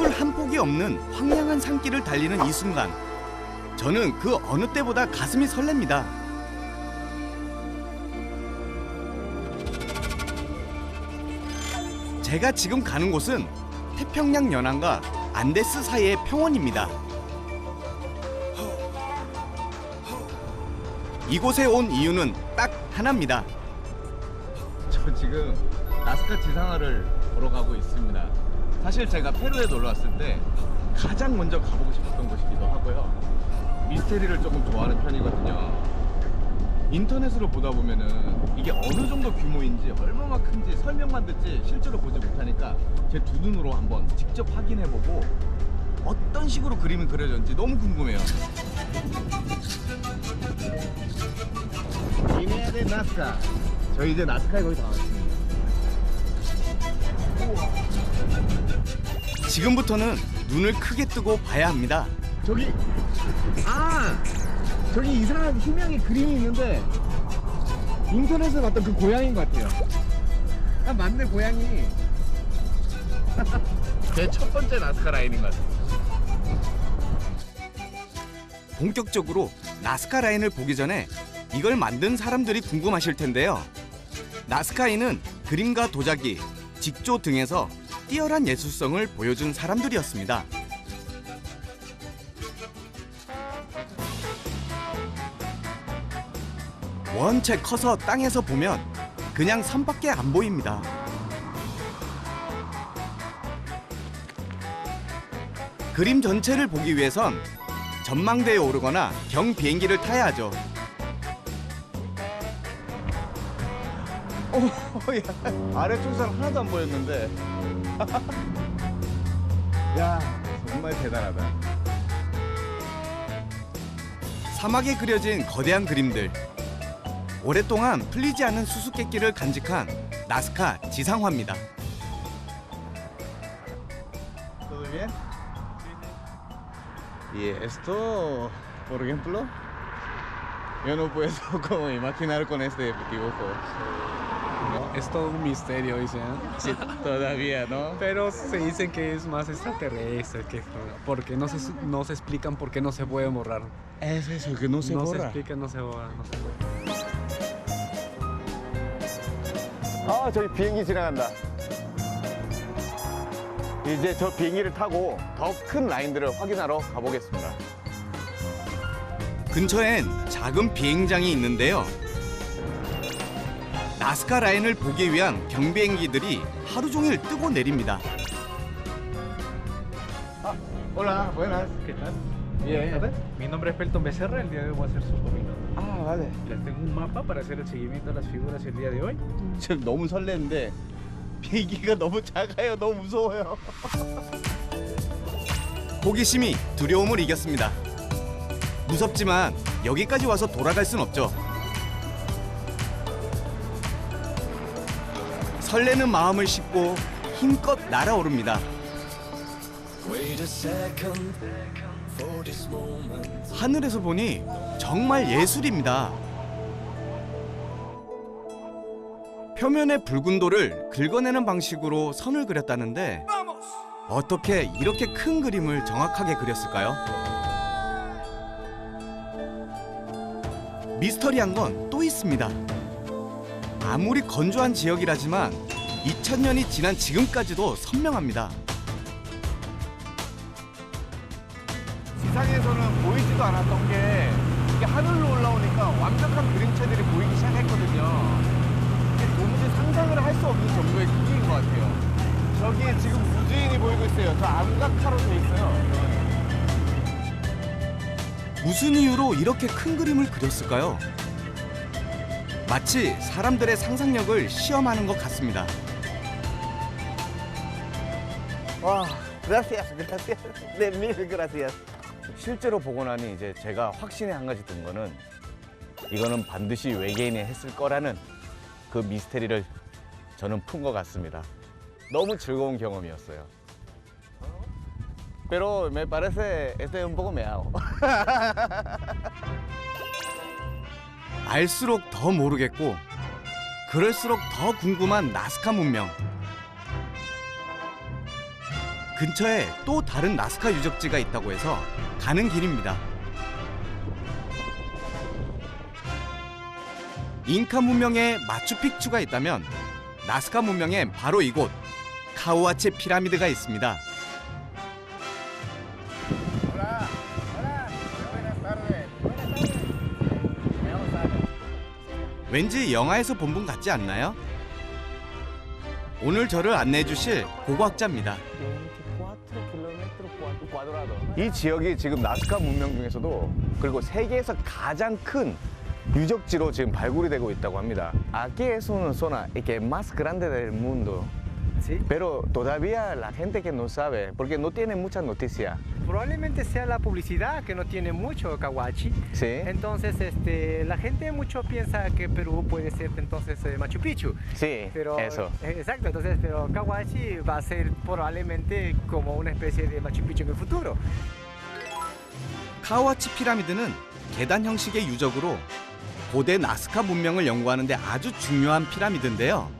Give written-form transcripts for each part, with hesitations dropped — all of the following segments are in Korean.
풀 한 폭이 없는 황량한 산길을 달리는 이 순간, 저는 그 어느 때보다 가슴이 설렙니다. 제가 지금 가는 곳은 태평양 연안과 안데스 사이의 평원입니다. 이곳에 온 이유는 딱 하나입니다. 저 지금 나스카 지상화를 보러 가고 있습니다. 사실 제가 페루에 놀러 왔을 때 가장 먼저 가보고 싶었던 곳이기도 하고요. 미스테리를 조금 좋아하는 편이거든요. 인터넷으로 보다 보면은 이게 어느 정도 규모인지 얼마나 큰지 설명만 듣지 실제로 보지 못하니까 제 두 눈으로 한번 직접 확인해보고 어떤 식으로 그림이 그려졌는지 너무 궁금해요. 기네데 나스카. 저희 이제 나스카에 거의 다 왔습니다. 지금부터는 눈을 크게 뜨고 봐야 합니다. 저기 저기 이상한 희명의 그림이 있는데 인터넷에서 봤던 그 고양이인 것 같아요. 맞네, 고양이. 제 첫 번째 나스카 라인인 것 같아요. 본격적으로 나스카 라인을 보기 전에 이걸 만든 사람들이 궁금하실 텐데요. 나스카인은 그림과 도자기, 직조 등에서 뛰어난 예술성을 보여준 사람들이었습니다. 원체 커서 땅에서 보면 그냥 산밖에 안 보입니다. 그림 전체를 보기 위해선 전망대에 오르거나 경비행기를 타야 하죠. 아래쪽선 하나도 안 보였는데. 야, 정말 대단하다. 사막에 그려진 거대한 그림들. 오랫동안 풀리지 않은 수수께끼를 간직한 나스카 지상화입니다. ¿Todo bien? Y esto, por ejemplo, yo no puedo como imaginar con este dibujo. Es todo un misterio, dicen. Sí, todavía, ¿no? Pero se dice que es más extraterrestre, que porque no se explican por qué no se puede borrar. Es eso, que no se no se borra. explica, no se borra, no se borra. 아, 저기 비행기 지나간다. 이제 저 비행기를 타고 더 큰 라인들을 확인하러 가보겠습니다. 근처엔 작은 비행장이 있는데요. 나스카 라인을 보기 위한 경비행기들이 하루 종일 뜨고 내립니다. Hola, buenas. ¿Qué tal? Bien. Mi nombre es Pelton Becerra, el día de hoy voy a ser su copiloto. 아, vale. Les tengo un mapa para hacer el seguimiento de las figuras el día de hoy. 지금 너무 설레는데 비행기가 너무 작아요. 너무 무서워요. 호기심이 두려움을 이겼습니다. 무섭지만 여기까지 와서 돌아갈 순 없죠. 설레는 마음을 싣고 힘껏 날아오릅니다. 하늘에서 보니 정말 예술입니다. 표면의 붉은 돌을 긁어내는 방식으로 선을 그렸다는데 어떻게 이렇게 큰 그림을 정확하게 그렸을까요? 미스터리한 건 또 있습니다. 아무리 건조한 지역이라지만 2000년이 지난 지금까지도 선명합니다. 지상에서는 보이지도 않았던 게 이게 하늘로 올라오니까 완벽한 그림체들이 보이기 시작했거든요. 이게 도무지 상상을 할 수 없는 정도의 크기인 것 같아요. 저기에 지금 무주인이 보이고 있어요. 저 암각화로 돼 있어요. 무슨 이유로 이렇게 큰 그림을 그렸을까요? 마치 사람들의 상상력을 시험하는 것 같습니다. 와, gracias, gracias. 네, mil gracias. 실제로 보고 나니 이제 제가 확신에 한 가지 든 거는 이거는 반드시 외계인이 했을 거라는 그 미스테리를 저는 푼 것 같습니다. 너무 즐거운 경험이었어요. Pero me parece este un poco meado. 알수록 더 모르겠고 그럴수록 더 궁금한 나스카 문명. 근처에 또 다른 나스카 유적지가 있다고 해서 가는 길입니다. 잉카 문명에 마추픽추가 있다면 나스카 문명엔 바로 이곳 카오아치 피라미드가 있습니다. 왠지 영화에서 본 분 같지 않나요? 오늘 저를 안내해 주실 고고학자입니다. 이 지역이 지금 나스카 문명 중에서도 그리고 세계에서 가장 큰 유적지로 지금 발굴이 되고 있다고 합니다. Aquí es una zona que es más grande del mundo. ¿Sí? Pero todavía la gente que no sabe, porque no tiene muchas noticias. Probablemente sea la publicidad que no tiene mucho Cahuachi. Sí. Entonces, la gente mucho piensa que Perú puede ser entonces Machu Picchu. Sí, Pero, eso. Exacto, entonces, pero Cahuachi va a ser probablemente como una especie de Machu Picchu en el futuro. 카오아치 피라미드는 계단 형식의 유적으로 고대 나스카 문명을 연구하는 데 아주 중요한 피라미드인데요.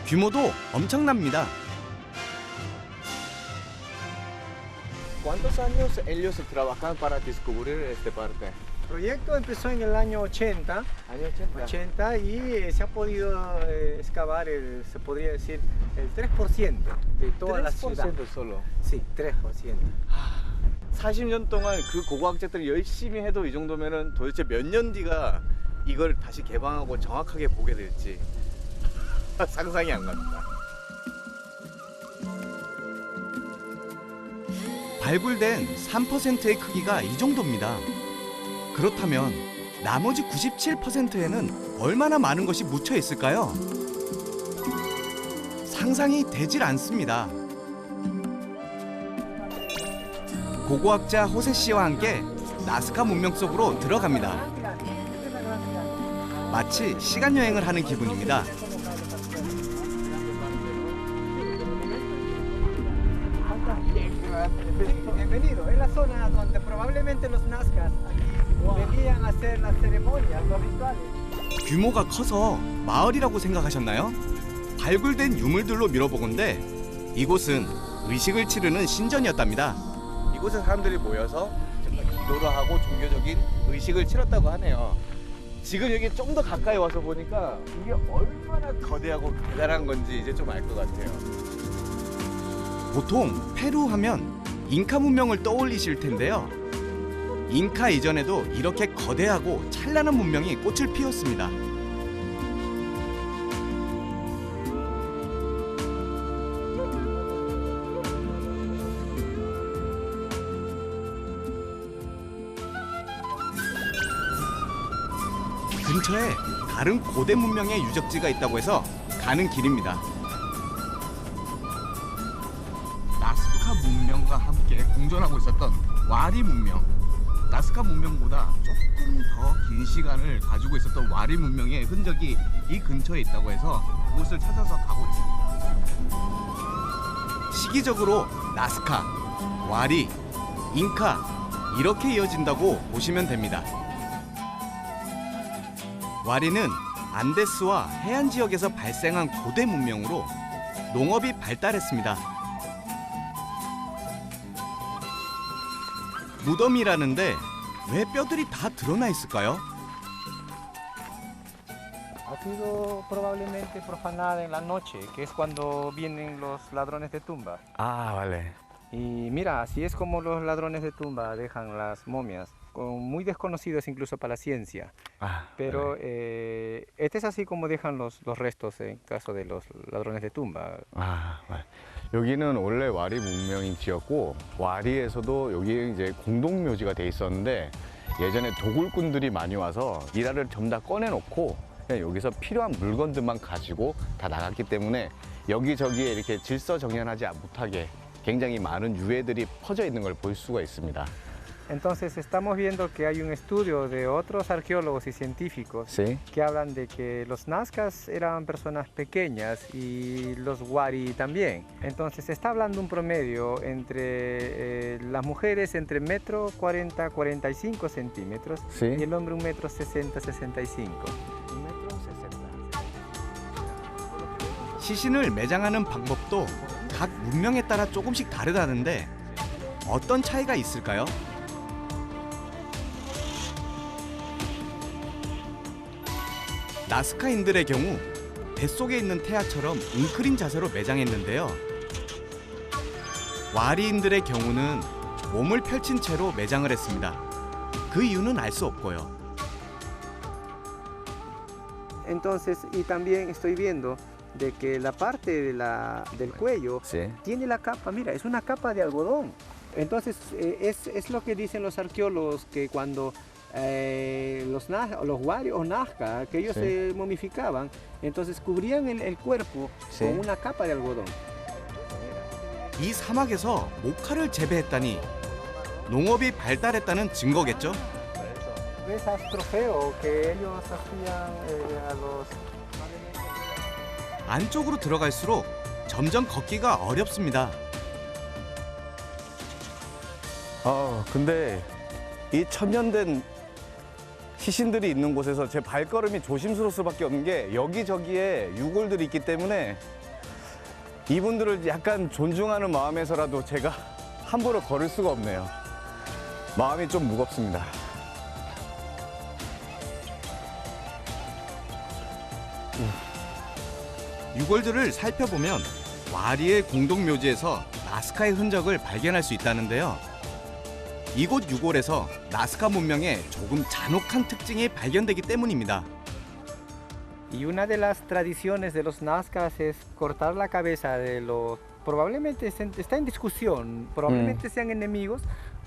규모도 엄청납니다. ¿Cuántos años ellos trabajan para descubrir esta parte? El proyecto empezó en el año 80, Año 80. 80 y se ha podido excavar, se podría decir, el 3% de toda la ciudad. 3% solo. Sí, 3%. 40년 동안 그 고고학자들이 열심히 해도 이 정도면은 도대체 몇 년 뒤가 이걸 다시 개방하고 정확하게 보게 될지 상상이 안 갑니다. 발굴된 3%의 크기가 이 정도입니다. 그렇다면 나머지 97%에는 얼마나 많은 것이 묻혀 있을까요? 상상이 되질 않습니다. 고고학자 호세 씨와 함께 나스카 문명 속으로 들어갑니다. 마치 시간 여행을 하는 기분입니다. Bienvenido, es la zona donde probablemente los nazcas aquí venían a hacer las ceremonias, los rituales. 규모가 커서 마을이라고 생각하셨나요? 발굴된 유물들로 밀어보건대 이곳은 의식을 치르는 신전이었답니다. 이곳에 사람들이 모여서 정말 기도를 하고 종교적인 의식을 치렀다고 하네요. 지금 여기 좀 더 가까이 와서 보니까 이게 얼마나 거대하고 대단한 건지 이제 좀 알 것 같아요. 보통 페루 하면 잉카 문명을 떠올리실 텐데요. 잉카 이전에도 이렇게 거대하고 찬란한 문명이 꽃을 피웠습니다. 근처에 다른 고대 문명의 유적지가 있다고 해서 가는 길입니다. 나스카 문명과 함께 공존하고 있었던 와리 문명. 나스카 문명보다 조금 더 긴 시간을 가지고 있었던 와리 문명의 흔적이 이 근처에 있다고 해서 그곳을 찾아서 가고 있습니다. 시기적으로 나스카, 와리, 잉카 이렇게 이어진다고 보시면 됩니다. 와리는 안데스와 해안 지역에서 발생한 고대 문명으로 농업이 발달했습니다. 무덤이라는데 왜 뼈들이 다 드러나 있을까요? Ha sido probablemente profanada en la noche, que es cuando vienen los ladrones de tumba. 아, vale. Y mira, así es como los ladrones de tumba dejan las momias, muy desconocidos incluso para la ciencia. 아, Pero este es así como dejan los restos en caso de los ladrones de tumba. 아, vale. 여기는 원래 와리 문명인 지였고 와리에서도 여기 이제 공동묘지가 돼 있었는데 예전에 도굴꾼들이 많이 와서 일화를 전부 다 꺼내놓고 그냥 여기서 필요한 물건들만 가지고 다 나갔기 때문에 여기저기에 이렇게 질서정연하지 못하게 굉장히 많은 유해들이 퍼져 있는 걸 볼 수가 있습니다. Entonces estamos viendo que hay un estudio de otros arqueólogos y científicos Sí. que hablan de que los nazcas eran personas pequeñas y los wari también. Entonces se está hablando un promedio entre las mujeres entre 1,40 m 45 centímetros Sí. y el hombre 1,60 m 65. 1,60 m. 시신을 매장하는 방법도 각 문명에 따라 조금씩 다르다는데 어떤 차이가 있을까요? 나스카인들의 경우 뱃속에 있는 태아처럼 웅크린 자세로 매장했는데요. 와리인들의 경우는 몸을 펼친 채로 매장을 했습니다. 그 이유는 알 수 없고요. Entonces, y también estoy viendo de que la parte del cuello Sí. tiene la capa, mira, es una capa de algodón. Entonces, es lo que dicen los arqueólogos, que cuando los wari o nazca, que ellos Sí. se momificaban, entonces cubrían el cuerpo Sí. con una capa de algodón. 이 사막에서 모카를 재배했다니 농업이 발달했다는 증거겠죠? ¿Ves trofeo que ellos hacían a los... 안쪽으로 들어갈수록 점점 걷기가 어렵습니다. 근데 이 천년된 시신들이 있는 곳에서 제 발걸음이 조심스러울 수밖에 없는 게 여기저기에 유골들이 있기 때문에 이분들을 약간 존중하는 마음에서라도 제가 함부로 걸을 수가 없네요. 마음이 좀 무겁습니다. 유골들을 살펴보면 와리의 공동묘지에서 나스카의 흔적을 발견할 수 있다는데요. 이곳 유골에서 나스카 문명의 조금 잔혹한 특징이 발견되기 때문입니다. Y una de las tradiciones de los nazcas es cortar la cabeza de los... Probablemente está en discusión, probablemente sean enemigos.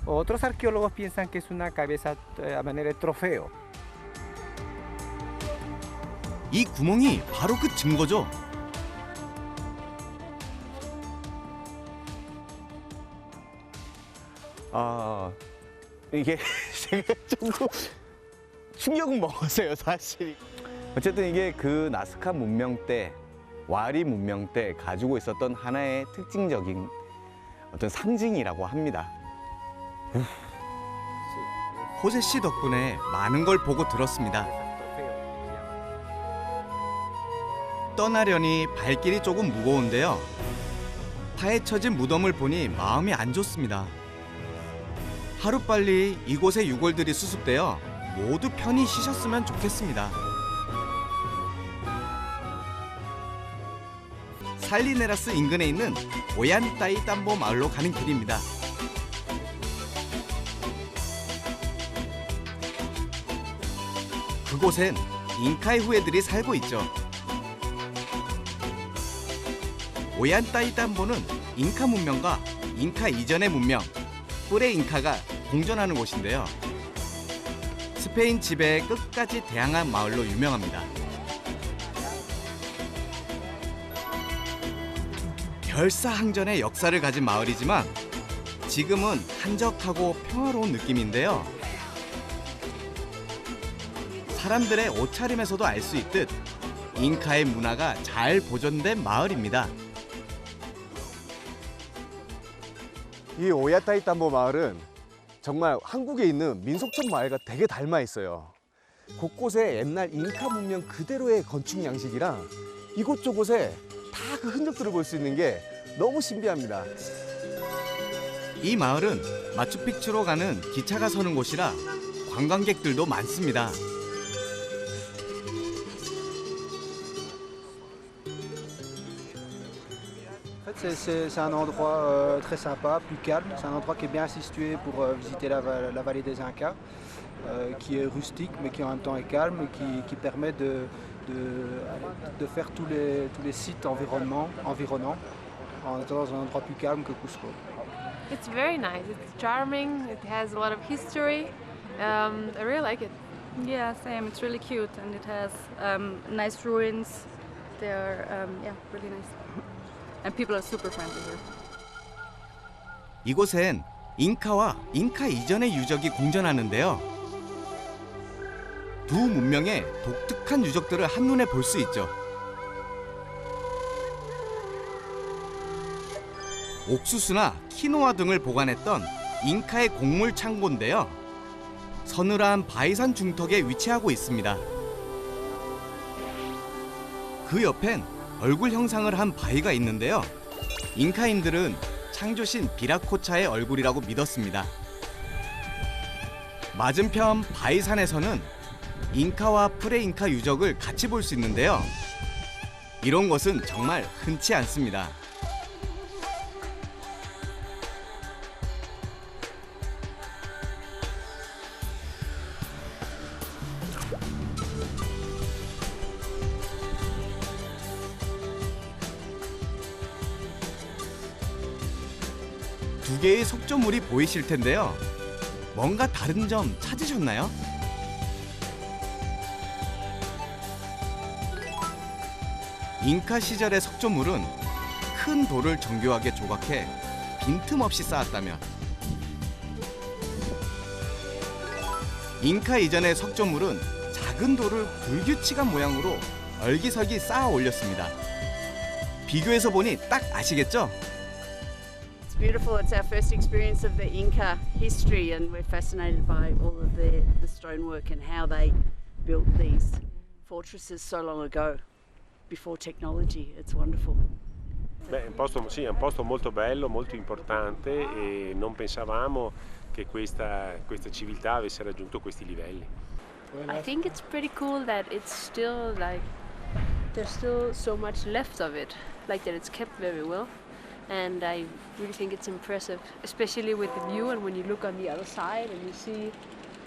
Otros arqueólogos piensan que es una cabeza a manera de trofeo. 이 구멍이 바로 그 증거죠. 이게 제가 조금 충격은 먹었어요, 사실. 어쨌든 이게 그 나스카 문명 때, 와리 문명 때 가지고 있었던 하나의 특징적인 어떤 상징이라고 합니다. 호세 씨 덕분에 많은 걸 보고 들었습니다. 떠나려니 발길이 조금 무거운데요. 파헤쳐진 무덤을 보니 마음이 안 좋습니다. 하루빨리 이곳의 유골들이 수습되어 모두 편히 쉬셨으면 좋겠습니다. 살리네라스 인근에 있는 오얀따이 땀보 마을로 가는 길입니다. 그곳엔 잉카의 후예들이 살고 있죠. 오얀따이 땀보는 잉카 문명과 잉카 이전의 문명 뿌레 잉카가 공존하는 곳인데요. 스페인 지배에 끝까지 대항한 마을로 유명합니다. 별사항전의 역사를 가진 마을이지만 지금은 한적하고 평화로운 느낌인데요. 사람들의 옷차림에서도 알 수 있듯 잉카의 문화가 잘 보존된 마을입니다. 이 오야타이 땀보 마을은 정말 한국에 있는 민속촌 마을과 되게 닮아 있어요. 곳곳에 옛날 잉카 문명 그대로의 건축 양식이랑 이곳저곳에 다 그 흔적들을 볼 수 있는 게 너무 신비합니다. 이 마을은 마추픽추로 가는 기차가 서는 곳이라 관광객들도 많습니다. C'est un endroit très sympa, plus calme. C'est un endroit qui est bien situé pour visiter la vallée des Incas, qui est rustique mais qui en même temps est calme et qui permet de faire tous les sites environnants en étant dans un endroit plus calme que Cusco. It's very nice. It's charming. It has a lot of history. I really like it. Yeah, same. It's really cute and it has nice ruins. They're yeah, really nice. And people are super friendly here. 이곳엔 잉카와 잉카 이전의 유적이 공존하는데요. 두 문명의 독특한 유적들을 한눈에 볼 수 있죠. 옥수수나 키노아 등을 보관했던 잉카의 곡물 창고인데요. 서늘한 바위산 중턱에 위치하고 있습니다. 그 옆엔 얼굴 형상을 한 바위가 있는데요. 잉카인들은 창조신 비라코차의 얼굴이라고 믿었습니다. 맞은편 바이산에서는 잉카와 프레잉카 유적을 같이 볼 수 있는데요. 이런 것은 정말 흔치 않습니다. 두 개의 석조물이 보이실 텐데요. 뭔가 다른 점 찾으셨나요? 잉카 시절의 석조물은 큰 돌을 정교하게 조각해 빈틈없이 쌓았다면, 잉카 이전의 석조물은 작은 돌을 불규칙한 모양으로 얼기설기 쌓아 올렸습니다. 비교해서 보니 딱 아시겠죠? It's beautiful. It's our first experience of the Inca history, and we're fascinated by all of the stonework and how they built these fortresses so long ago, before technology. It's wonderful. Beh, è un posto molto bello, molto importante e non pensavamo che questa civiltà avesse raggiunto questi livelli. I think it's pretty cool that it's still like there's still so much left of it, like that it's kept very well. And I really think it's impressive, especially with the view and when you look on the other side and you see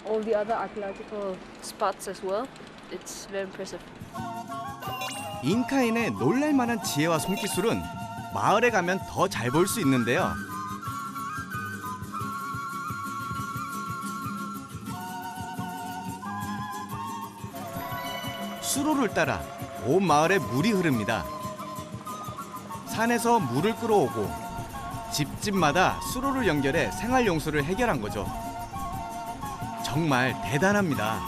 all the other archaeological spots as well. It's very impressive. 잉카인의 놀랄만한 지혜와 손기술은 마을에 가면 더 잘 볼 수 있는데요. 수로를 따라 온 마을에 물이 흐릅니다. 산에서 물을 끌어오고 집집마다 수로를 연결해 생활용수를 해결한 거죠. 정말 대단합니다.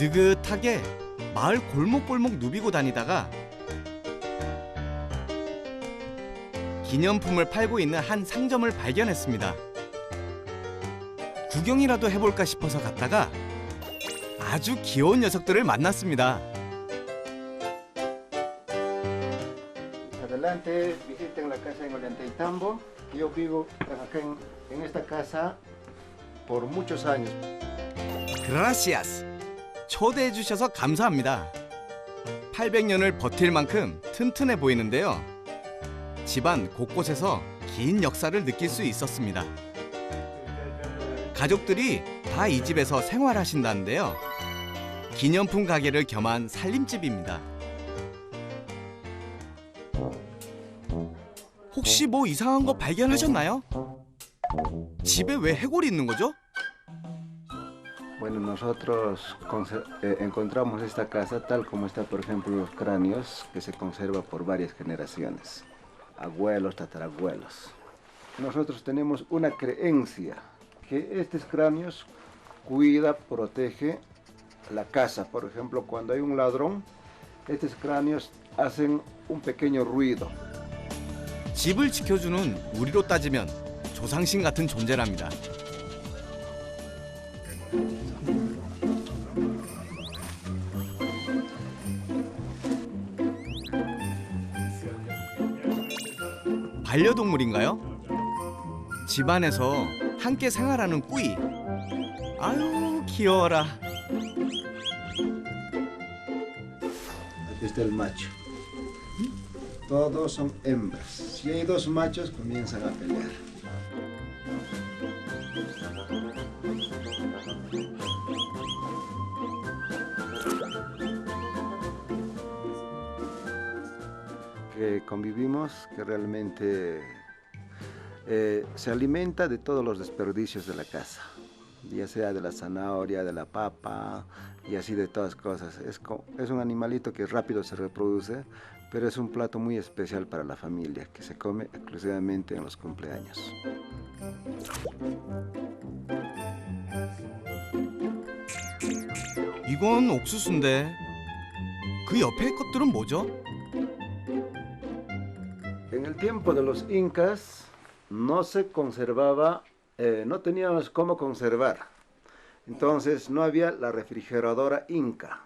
느긋하게 마을 골목골목 누비고 다니다가 기념품을 팔고 있는 한 상점을 발견했습니다. 구경이라도 해볼까 싶어서 갔다가 아주 귀여운 녀석들을 만났습니다. Adelante, visiten la casa en Ollantaytambo. Yo vivo acá en esta casa por muchos años. 그라시아스. 초대해 주셔서 감사합니다. 800년을 버틸 만큼 튼튼해 보이는데요. 집안 곳곳에서 긴 역사를 느낄 수 있었습니다. 가족들이 다 이 집에서 생활하신다는데요. 기념품 가게를 겸한 살림집입니다. 혹시 뭐 이상한 거 발견하셨나요? 집에 왜 해골이 있는 거죠? Bueno, nosotros encontramos esta casa tal como está, por ejemplo, los cráneos que se conserva por varias generaciones, abuelos, tatarabuelos. Nosotros tenemos una creencia que estos cráneos cuida, protege la casa. Por ejemplo, cuando hay un ladrón, estos cráneos hacen un pequeño ruido. 집을 지켜주는 우리로 따지면 조상신 같은 존재랍니다. 반려동물인가요? 집안에서 함께 생활하는 꾸이. 아유, 귀여워라. Aquí está el macho. Todos son hembras. Si hay dos machos, comienzan a pelear. Que convivimos, que realmente se alimenta de todos los desperdicios de la casa, ya sea de la zanahoria, de la papa y así de todas cosas. Es un animalito que rápido se reproduce, pero es un plato muy especial para la familia, que se come exclusivamente en los cumpleaños. 이건 옥수수인데 그 옆에 것들은 뭐죠? En el tiempo de los incas no se conservaba no teníamos cómo conservar. Entonces no había la refrigeradora inca.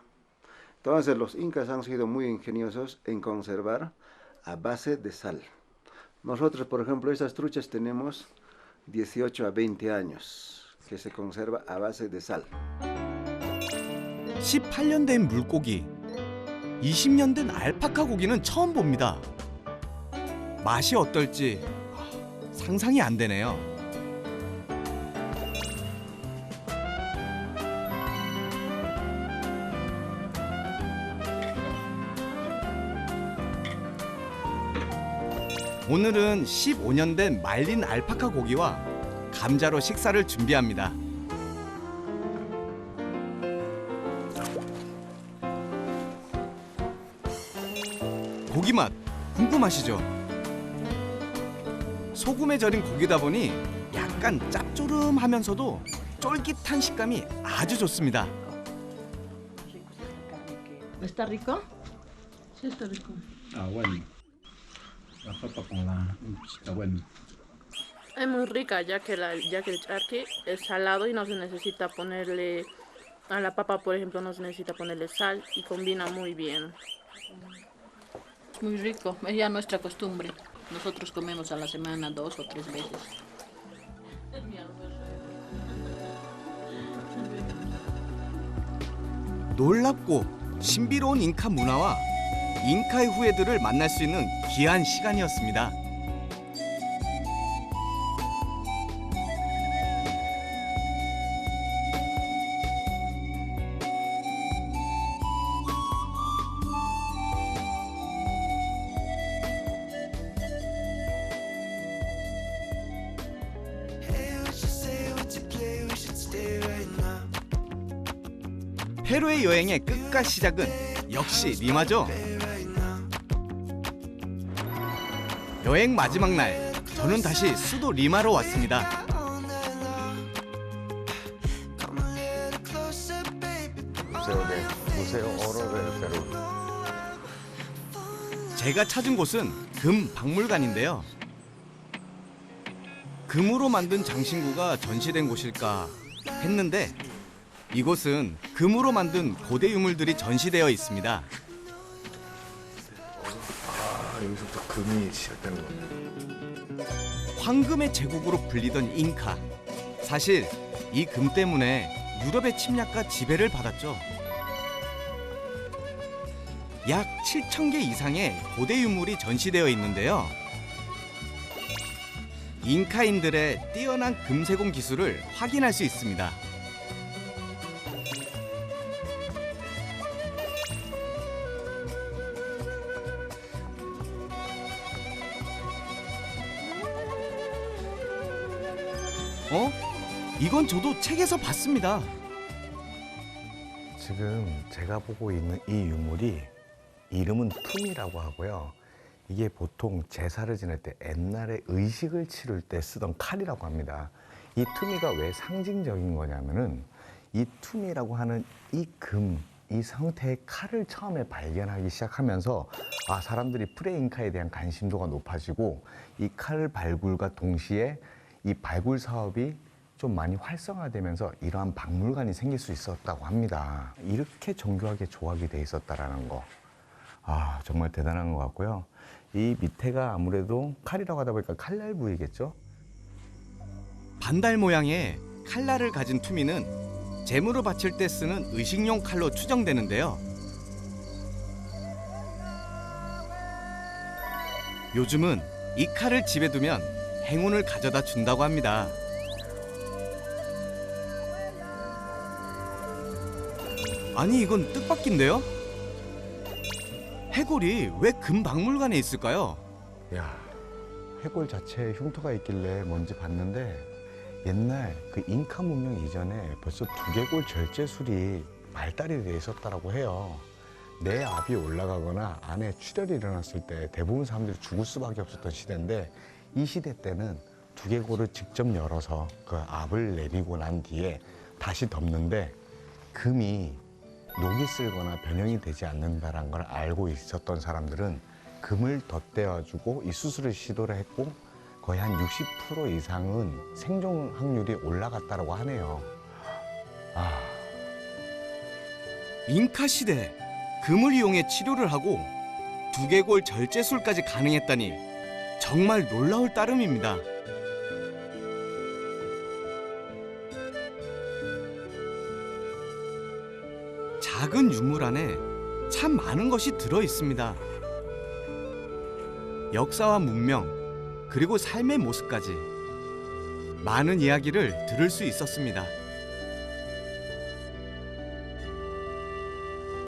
Entonces los incas han sido muy ingeniosos en conservar a base de sal. Nosotros, por ejemplo, estas truchas tenemos 18 a 20 años que se conserva a base de sal. 18년 된 물고기, 20년 된 알파카 고기는 처음 봅니다. 맛이 어떨지 상상이 안 되네요. 오늘은 15년 된 말린 알파카 고기와 감자로 식사를 준비합니다. 고기 맛 궁금하시죠? 소금에 절인 고기다 보니 약간 짭조름하면서도 쫄깃한 식감이 아주 좋습니다. ¿Está rico? Sí, está rico. Ah, bueno. La papa con la... Está bueno. Es muy rica ya que el charqui es salado y no se necesita ponerle a la papa, por ejemplo, no se necesita ponerle sal y combina muy bien. Muy rico, es ya nuestra costumbre. Nosotros comemos a la semana 2 o 3 veces. 놀랍고 신비로운 잉카 문화와 잉카의 후예들을 만날 수 있는 귀한 시간이었습니다. 페루의 여행의 끝과 시작은 역시 리마죠. 여행 마지막 날, 저는 다시 수도 리마로 왔습니다. 제가 찾은 곳은 금 박물관인데요. 금으로 만든 장신구가 전시된 곳일까 했는데 이곳은 금으로 만든 고대 유물들이 전시되어 있습니다. 여기서부터 금이 시작되는 겁니다. 황금의 제국으로 불리던 잉카. 사실 이 금 때문에 유럽의 침략과 지배를 받았죠. 약 7,000개 이상의 고대 유물이 전시되어 있는데요. 잉카인들의 뛰어난 금세공 기술을 확인할 수 있습니다. 이건 저도 책에서 봤습니다. 지금 제가 보고 있는 이 유물이 이름은 툼이라고 하고요. 이게 보통 제사를 지낼 때 옛날에 의식을 치를 때 쓰던 칼이라고 합니다. 이 툼이가 왜 상징적인 거냐면은 이 툼이라고 하는 이 금, 이 형태의 칼을 처음에 발견하기 시작하면서 사람들이 프레잉카에 대한 관심도가 높아지고 이 칼 발굴과 동시에 이 발굴 사업이 좀 많이 활성화되면서 이러한 박물관이 생길 수 있었다고 합니다. 이렇게 정교하게 조합이 돼 있었다라는 거. 정말 대단한 것 같고요. 이 밑에가 아무래도 칼이라고 하다 보니까 칼날 부위겠죠? 반달 모양의 칼날을 가진 투미는 제물을 바칠 때 쓰는 의식용 칼로 추정되는데요. 요즘은 이 칼을 집에 두면 행운을 가져다 준다고 합니다. 아니 이건 뜻밖인데요? 해골이 왜 금박물관에 있을까요? 해골 자체에 흉터가 있길래 뭔지 봤는데 옛날 그 잉카 문명 이전에 벌써 두개골 절제술이 발달이 돼 있었다고 해요. 내 압이 올라가거나 안에 출혈이 일어났을 때 대부분 사람들이 죽을 수밖에 없었던 시대인데 이 시대 때는 두개골을 직접 열어서 그 압을 내리고 난 뒤에 다시 덮는데 금이 녹이 슬거나 변형이 되지 않는다는 걸 알고 있었던 사람들은 금을 덧대어주고 이 수술을 시도를 했고 거의 한 60% 이상은 생존 확률이 올라갔다고 하네요. 잉카 시대 금을 이용해 치료를 하고 두개골 절제술까지 가능했다니 정말 놀라울 따름입니다. 작은 유물 안에 참 많은 것이 들어 있습니다. 역사와 문명, 그리고 삶의 모습까지 많은 이야기를 들을 수 있었습니다.